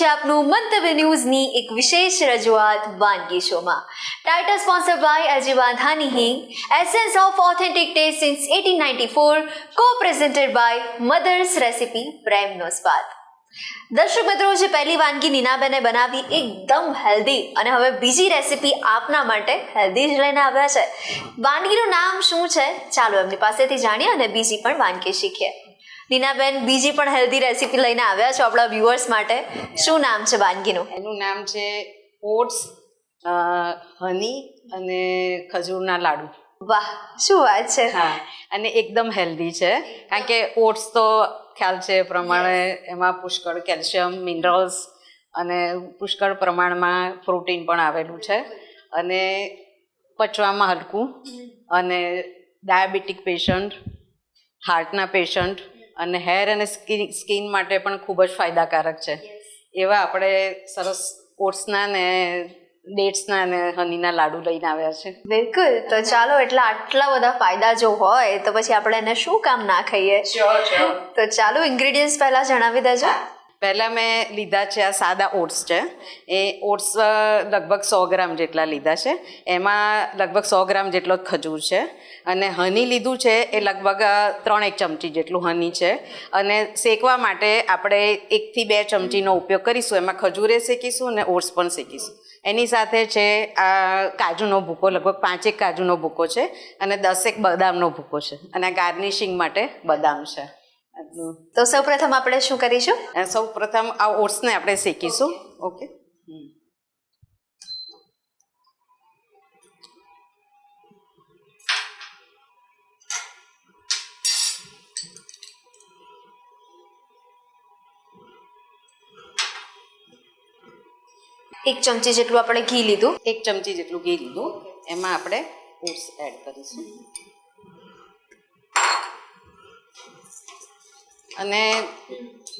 છે આપનું મંતવ્ય ન્યૂઝની એક વિશેષ રજૂઆત વાનગી શોમાં. ટાઇટલ સ્પોન્સર બાય અજય વાંધાની હિંગ, essence of authentic taste since 1894, કો પ્રેઝન્ટેડ બાય મધર્સ રેસિપી, પ્રેમનો સ્વાદ. દર્શક મિત્રો, જે પહેલી વાનગી નીનાબેને બનાવી એકદમ હેલ્ધી, અને હવે બીજી રેસિપી આપના માટે હેલ્ધી જ લઈને આવ્યા છે. વાનગીનું નામ શું છે, ચાલો એમની પાસેથી જાણીએ અને બીજી પણ વાનગી શીખીએ. નીનાબેન, બીજી પણ હેલ્ધી રેસિપી લઈને આવ્યા છો આપણા વ્યુઅર્સ માટે. શું નામ છે વાનગીનું? એનું નામ છે ઓટ્સ, હની અને ખજૂરના લાડુ. વાહ, શું વાત છે! હા, અને એકદમ હેલ્ધી છે, કારણ કે ઓટ્સ તો ખ્યાલ છે એ પ્રમાણે એમાં પુષ્કળ કેલ્શિયમ, મિનરલ્સ અને પુષ્કળ પ્રમાણમાં પ્રોટીન પણ આવેલું છે, અને પચવામાં હલકું, અને ડાયાબિટીક પેશન્ટ, હાર્ટના પેશન્ટ અને હેર અને સ્કિન માટે પણ ખૂબ જ ફાયદાકારક છે. એવા આપણે સરસ ઓટ્સના ને ડેટ્સના અને હનીના લાડુ લઈને આવ્યા છે. બિલકુલ, તો ચાલો, એટલા આટલા બધા ફાયદા જો હોય તો પછી આપણે એને શું કામ ના ખાઈએ. તો ચાલો, ઇન્ગ્રેડિયન્ટ્સ પહેલા જણાવી દેજો. પહેલાં મેં લીધા છે આ સાદા ઓટ્સ છે. એ ઓટ્સ લગભગ 100 ગ્રામ જેટલા લીધા છે. એમાં લગભગ 100 ગ્રામ જેટલો ખજૂર છે, અને હની લીધું છે એ લગભગ 3 ચમચી જેટલું હની છે. અને શેકવા માટે આપણે 1 થી 2 ચમચીનો ઉપયોગ કરીશું. એમાં ખજૂરે શેકીશું અને ઓટ્સ પણ શેકીશું. એની સાથે છે આ કાજુનો ભૂકો, લગભગ 5 કાજુનો ભૂકો છે, અને 10 બદામનો ભૂકો છે, અને ગાર્નિશિંગ માટે બદામ છે. તો સૌપ્રથમ આપણે શું કરીશું? સૌ પ્રથમ આ ઓટ્સને આપણે શેકીશું. ઓકે, એક ચમચી જેટલું આપણે ઘી લીધું. 1 ચમચી જેટલું ઘી લીધું. એમાં આપણે ઓટ્સ એડ કરીશું, અને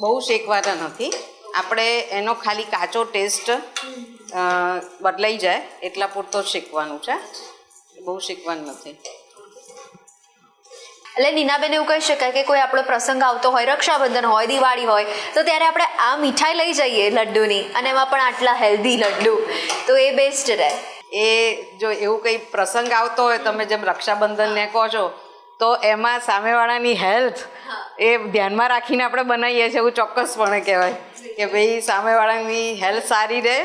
બહુ શેકવાના નથી. આપણે એનો ખાલી કાચો ટેસ્ટ બદલાઈ જાય એટલા પૂરતો જ શેકવાનું છે, બહુ શેકવાનું નથી. એટલે નીનાબેન, એવું કહી શકાય કે કોઈ આપણો પ્રસંગ આવતો હોય, રક્ષાબંધન હોય, દિવાળી હોય, તો ત્યારે આપણે આ મીઠાઈ લઈ જઈએ લડ્ડુની, અને એમાં પણ આટલા હેલ્ધી લડ્ડુ, તો એ બેસ્ટ રહે. એ જો એવું કંઈ પ્રસંગ આવતો હોય, તમે જેમ રક્ષાબંધનને કહો છો, તો એમાં સામેવાળાની હેલ્થ એ ધ્યાનમાં રાખીને આપણે બનાવીએ છીએ, એવું ચોક્કસપણે કહેવાય કે ભાઈ સામેવાળાની હેલ્થ સારી રહે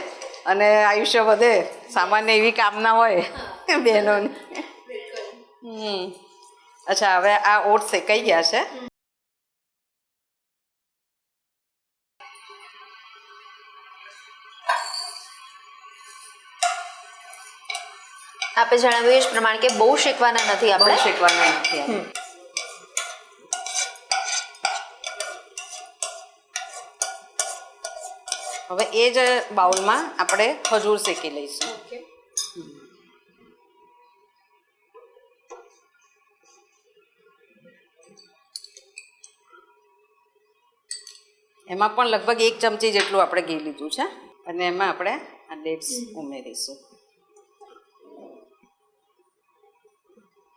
અને આયુષ્ય વધે. સામાન્ય એવી કામના હોય બહેનોની. અચ્છા, હવે આ ઓટ્સ શેકાઈ ગયા છે. આપણે જણાવ્યું એ જ પ્રમાણે કે બહુ શેકવાના નથી આપણે. બહુ શેકવાના નથી. હવે એ જ બાઉલમાં આપણે ખજૂર શેકી લઈશું. એમાં પણ લગભગ 1 ચમચી જેટલું આપણે ઘી લીધું છે, અને એમાં આપણે આ ડેટ્સ ઉમેરીશું.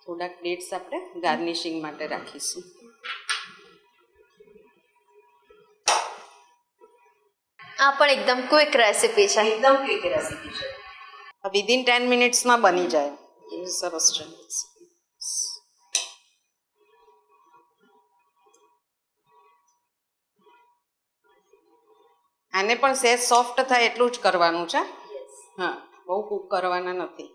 થોડાક ડેટ્સ આપણે ગાર્નિશિંગ માટે રાખીશું. આ પણ એકદમ ક્વિક રેસિપી છે. એકદમ ક્વિક રેસિપી છે. વિધિન 10 મિનિટ્સમાં બની જાય. એ સરસ છે. આને પણ સહેજ સોફ્ટ થાય એટલું જ કરવાનું છે. હા, બહુ કૂક કરવાના નથી.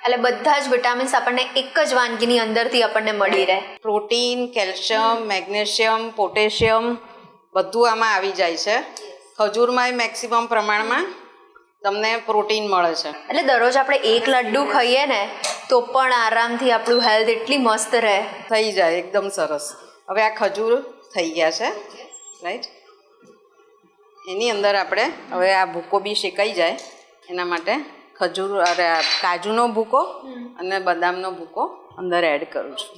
એટલે બધા જ વિટામિન્સ આપણને એક જ વાનગીની અંદરથી આપણને મળી રહે. પ્રોટીન, કેલ્શિયમ, મેગ્નેશિયમ, પોટેશિયમ બધું આમાં આવી જાય છે. ખજૂરમાં મેક્સિમમ પ્રમાણમાં તમને પ્રોટીન મળે છે. એટલે દરરોજ આપણે એક લડ્ડુ ખાઈએ ને તો પણ આરામથી આપણું હેલ્થ એટલી મસ્ત રહે. થઈ જાય, એકદમ સરસ. હવે આ ખજૂર થઈ ગયા છે, રાઈટ. એની અંદર આપણે હવે આ ભૂકો બી શેકાઈ જાય એના માટે ખજૂર અરે કાજુનો ભૂકો અને બદામનો ભૂકો અંદર એડ કરું છું.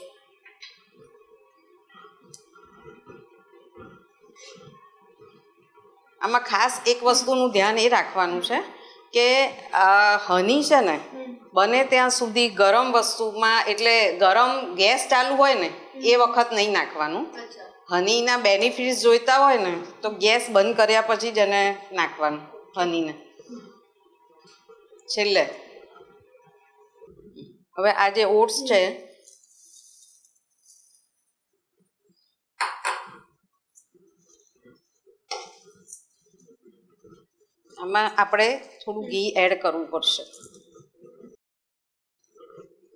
આમાં ખાસ એક વસ્તુનું ધ્યાન એ રાખવાનું છે કે હની છે ને બને ત્યાં સુધી ગરમ વસ્તુમાં, એટલે ગરમ ગેસ ચાલુ હોય ને એ વખત નહીં નાખવાનું. હનીના બેનિફિટ્સ જોઈતા હોય ને તો ગેસ બંધ કર્યા પછી જ એને નાખવાનું હનીને છેલ્લે. હવે આ જે ઓટ્સ છે આમાં આપણે થોડું ઘી એડ કરવું પડશે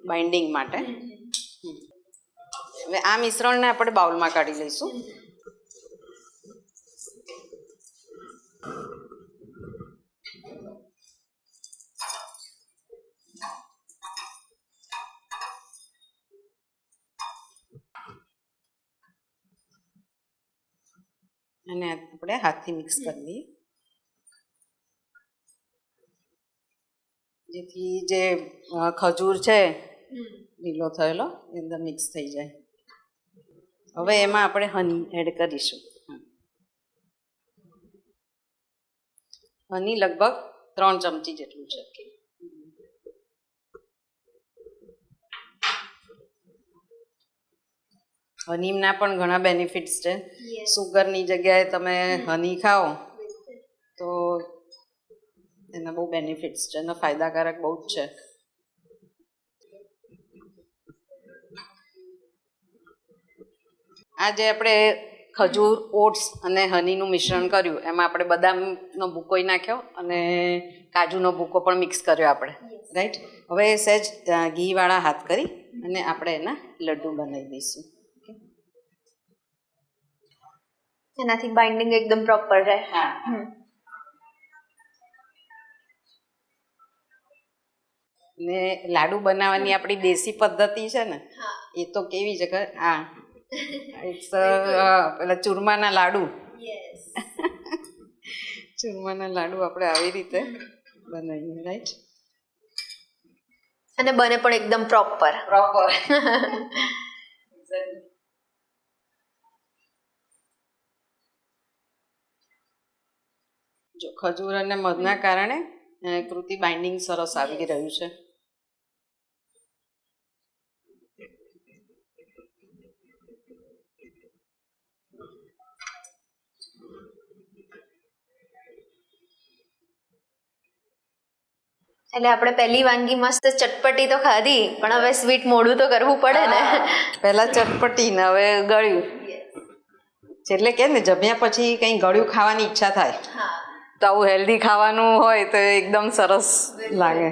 બાઇન્ડિંગ માટે. હવે આ મિશ્રણને આપણે બાઉલમાં કાઢી લઈશું. અને આપણે હાથથી મિક્સ કરી દઈએ જેથી જે ખજૂર છે લીલો થયેલો એ અંદર મિક્સ થઈ જાય. હવે એમાં આપણે હની એડ કરીશું. હની લગભગ 3 ચમચી જેટલું છે. હનીના પણ ઘણા બેનિફિટ્સ છે. સુગરની જગ્યાએ તમે હની ખાઓ તો એના બહુ બેનિફિટ્સ છે, એના ફાયદાકારક બહુ જ છે. આ જે આપણે ખજૂર, ઓટ્સ અને હનીનું મિશ્રણ કર્યું એમાં આપણે બદામનો ભૂકોય નાખ્યો અને કાજુનો ભૂકો પણ મિક્સ કર્યો આપણે, રાઈટ. હવે સહેજ ઘીવાળા હાથ કરી અને આપણે એના લડ્ડુ બનાવી દઈશું. એનાથી બાઇન્ડિંગ એકદમ પ્રોપર રહે. ને લાડુ બનાવવાની આપણી દેશી પદ્ધતિ છે ને એ તો કેવી છે કે પેલા ચૂરમાના લાડુ ચૂરમાના લાડુ આપણે આવી રીતે બનાવીએ, રાઈટ. અને બને પણ એકદમ પ્રોપર. જો ખજૂર અને મધના કારણે કૃતિ બાઇન્ડિંગ સરસ આવી રહ્યું છે. એટલે આપણે પહેલી વાનગી મસ્ત ચટપટી તો ખાધી, પણ હવે સ્વીટ મોડું તો કરવું પડે ને. પહેલા ચટપટી ને હવે ગળ્યું. એટલે કે ને જમ્યા પછી કંઈ ગળ્યું ખાવાની ઈચ્છા થાય તો આવું હેલ્ધી ખાવાનું હોય તો એકદમ સરસ લાગે.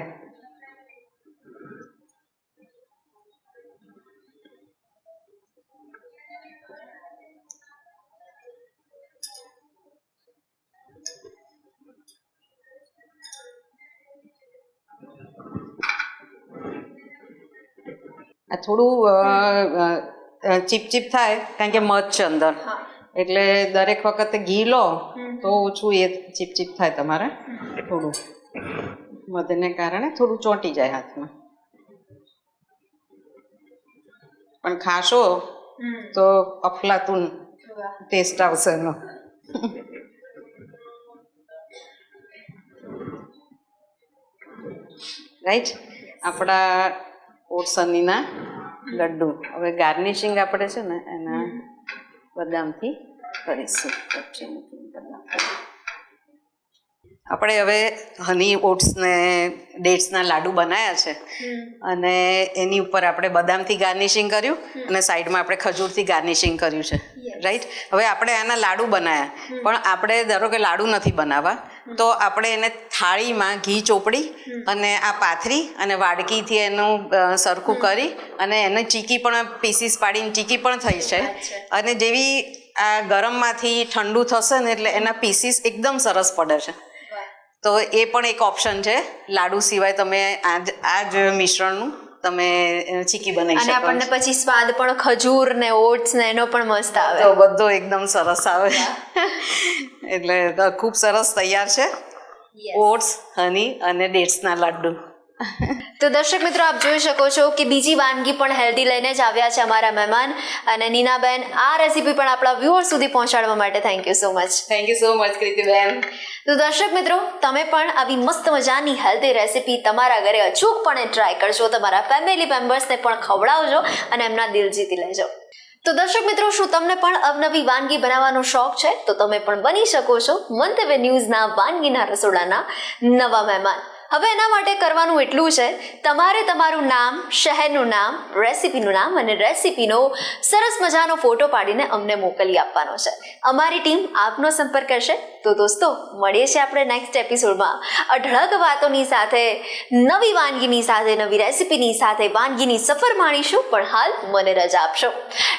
આ થોડું ચીપચીપ થાય કારણ કે મધ છે અંદર, એટલે દરેક વખતે ઘી લો તો ઓછું એ ચીપચીપ થાય તમારે. થોડું મધને કારણે થોડું ચોંટી જાય હાથમાં, પણ ખાશો તો અફલાતુન ટેસ્ટ આવશે એનો. રાઈટ. આપણા ઓટ્સ હનીના લડ્ડુ. હવે ગાર્નિશિંગ આપણે છે ને એના બદામથી કરીશું. આપણે હવે હની ઓટ્સ ને ડેટ્સના લાડુ બનાવ્યા છે અને એની ઉપર આપણે બદામથી ગાર્નિશિંગ કર્યું અને સાઈડમાં આપણે ખજૂરથી ગાર્નિશિંગ કર્યું છે, રાઈટ. હવે આપણે આના લાડુ બનાવ્યા, પણ આપણે ધારો કે લાડુ નથી બનાવવા તો આપણે એને થાળીમાં ઘી ચોપડી અને આ પાથરી અને વાડકીથી એનું સરખું કરી અને એને ચીકી પણ પીસીસ પાડીને ચીકી પણ થઈ છે. અને જેવી આ ગરમમાંથી ઠંડુ થશે ને એટલે એના પીસીસ એકદમ સરસ પડે છે. તો એ પણ એક ઓપ્શન છે. લાડુ સિવાય તમે આ જ મિશ્રણનું તમે ચીકી બનાવી શકો. અને આપણને પછી સ્વાદ પણ ખજૂર ને ઓટ્સ ને એનો પણ મસ્ત આવે. તો બધો એકદમ સરસ આવે. એટલે ખૂબ સરસ તૈયાર છે ઓટ્સ, હની અને ડેટ્સના લાડુ. તો દર્શક મિત્રો, આપ જોઈ શકો છો કે બીજી વાનગી પણ હેલ્ધી લઈને જ આવ્યા છે અમારા મહેમાન. અને નીનાબેન, આ રેસીપી પણ આપણા વ્યુઅર સુધી પહોંચાડવા માટે thank you so much. Thank you so much Kritiben. તો દર્શક મિત્રો, તમે પણ આવી મસ્ત મજાની હેલ્ધી રેસીપી તમારા ઘરે અચૂકપણે ટ્રાય કરજો, તમારા ફેમિલી મેમ્બર્સને પણ ખવડાવજો અને એમના દિલ જીતી લેજો. તો દર્શક મિત્રો, શું તમને પણ અવનવી વાનગી બનાવવાનો શોખ છે? તો તમે પણ બની શકો છો મંતવ્ય ન્યૂઝના વાનગીના રસોડાના નવા મહેમાન. હવે એના માટે કરવાનું એટલું છે, તમારે તમારું નામ, શહેરનું નામ, રેસીપીનું નામ અને રેસીપીનો સરસ મજાનો ફોટો પાડીને અમને મોકલી આપવાનો છે. અમારી ટીમ આપનો સંપર્ક કરશે. તો દોસ્તો, મળીએ છીએ આપણે નેક્સ્ટ એપિસોડમાં અઢળક વાતોની સાથે, નવી વાનગીની સાથે, નવી રેસીપીની સાથે વાનગીની સફર માણીશું. પણ હાલ મને રજા આપશો.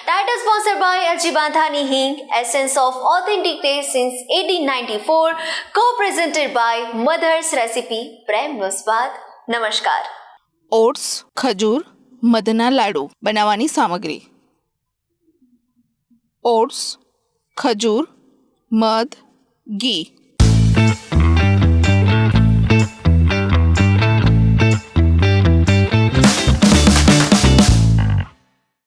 ટાઇટલ સ્પોન્સર બાય અરજી બાંધાની hing, essence of authentic taste since 1894, co-presented by mothers recipe, પ્રેમનો સ્વાદ. નમસ્કાર. ઓટ્સ, ખજૂર, મધના લાડુ બનાવવાની સામગ્રી: ઓટ્સ, ખજૂર, મધ, ઘી.